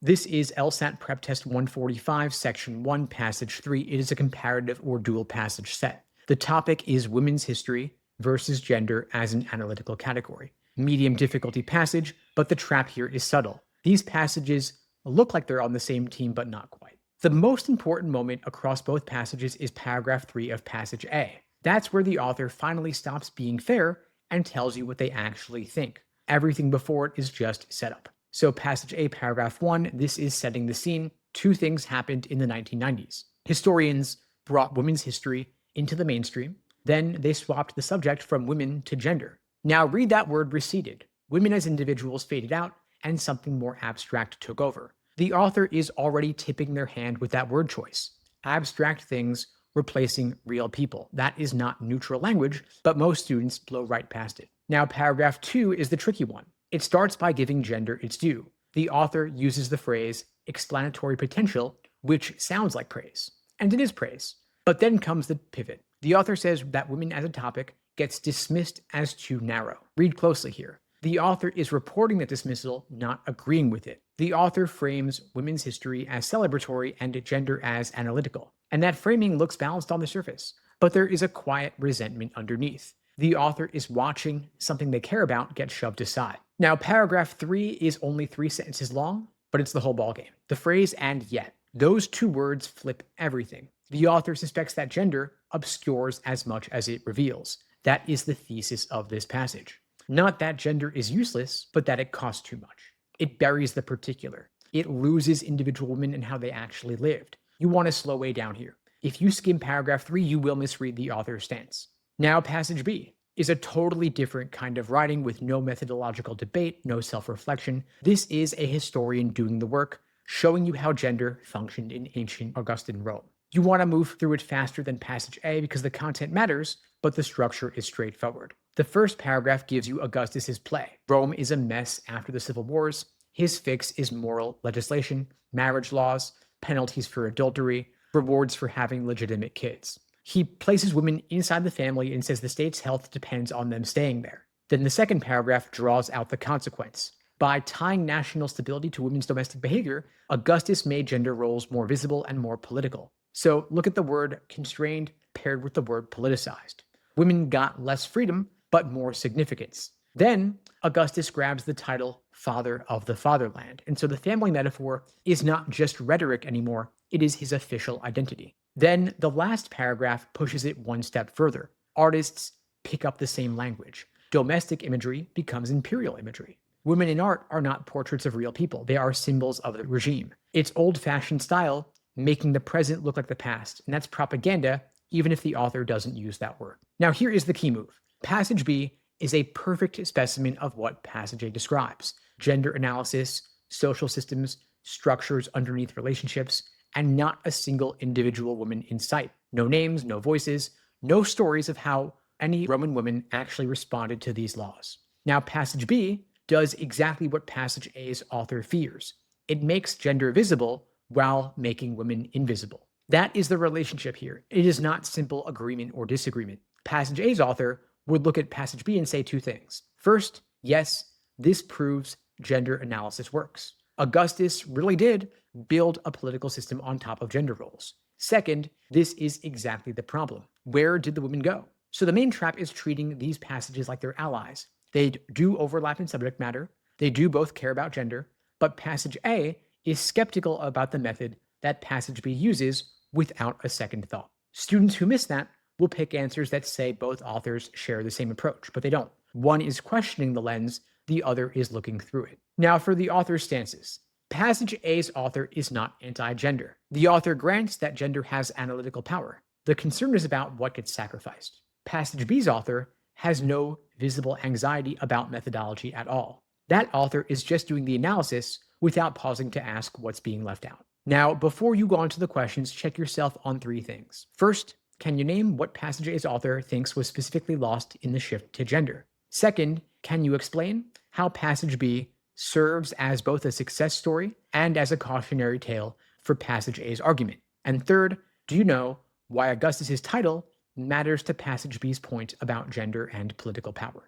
This is LSAT Prep Test 145, Section 1, Passage 3. It is a comparative or dual passage set. The topic is women's history versus gender as an analytical category. Medium difficulty passage, but the trap here is subtle. These passages look like they're on the same team, but not quite. The most important moment across both passages is paragraph 3 of passage A. That's where the author finally stops being fair and tells you what they actually think. Everything before it is just setup. So passage A, paragraph 1, this is setting the scene. Two things happened in the 1990s. Historians brought women's history into the mainstream. Then they swapped the subject from women to gender. Now read that word receded. Women as individuals faded out, and something more abstract took over. The author is already tipping their hand with that word choice. Abstract things replacing real people. That is not neutral language, but most students blow right past it. Now paragraph 2 is the tricky one. It starts by giving gender its due. The author uses the phrase explanatory potential, which sounds like praise. And it is praise. But then comes the pivot. The author says that women as a topic gets dismissed as too narrow. Read closely here. The author is reporting that dismissal, not agreeing with it. The author frames women's history as celebratory and gender as analytical. And that framing looks balanced on the surface. But there is a quiet resentment underneath. The author is watching something they care about get shoved aside. Now, paragraph 3 is only 3 sentences long, but it's the whole ballgame. The phrase "and yet." Those two words flip everything. The author suspects that gender obscures as much as it reveals. That is the thesis of this passage. Not that gender is useless, but that it costs too much. It buries the particular. It loses individual women and how they actually lived. You want to slow way down here. If you skim paragraph 3, you will misread the author's stance. Now, passage B is a totally different kind of writing with no methodological debate, no self-reflection. This is a historian doing the work, showing you how gender functioned in ancient Augustan Rome. You want to move through it faster than passage A because the content matters, but the structure is straightforward. The first paragraph gives you Augustus's play. Rome is a mess after the civil wars. His fix is moral legislation, marriage laws, penalties for adultery, rewards for having legitimate kids. He places women inside the family and says the state's health depends on them staying there. Then the second paragraph draws out the consequence. By tying national stability to women's domestic behavior, Augustus made gender roles more visible and more political. So look at the word constrained paired with the word politicized. Women got less freedom, but more significance. Then Augustus grabs the title Father of the Fatherland. And so the family metaphor is not just rhetoric anymore, it is his official identity. Then the last paragraph pushes it one step further. Artists pick up the same language. Domestic imagery becomes imperial imagery. Women in art are not portraits of real people. They are symbols of the regime. It's old-fashioned style, making the present look like the past. And that's propaganda, even if the author doesn't use that word. Now here is the key move. Passage B is a perfect specimen of what passage A describes. Gender analysis, social systems, structures underneath relationships, and not a single individual woman in sight. No names, no voices, no stories of how any Roman women actually responded to these laws. Now, passage B does exactly what passage A's author fears. It makes gender visible while making women invisible. That is the relationship here. It is not simple agreement or disagreement. Passage A's author would look at passage B and say two things. First, yes, this proves gender analysis works. Augustus really did build a political system on top of gender roles. Second, this is exactly the problem. Where did the women go? So the main trap is treating these passages like they're allies. They do overlap in subject matter. They do both care about gender, but passage A is skeptical about the method that passage B uses without a second thought. Students who miss that will pick answers that say both authors share the same approach, but they don't. One is questioning the lens, the other is looking through it. Now for the author's stances. Passage A's author is not anti-gender. The author grants that gender has analytical power. The concern is about what gets sacrificed. Passage B's author has no visible anxiety about methodology at all. That author is just doing the analysis without pausing to ask what's being left out. Now, before you go on to the questions, check yourself on three things. First, can you name what passage A's author thinks was specifically lost in the shift to gender? Second, can you explain how passage B serves as both a success story and as a cautionary tale for passage A's argument? And third, do you know why Augustus's title matters to passage B's point about gender and political power?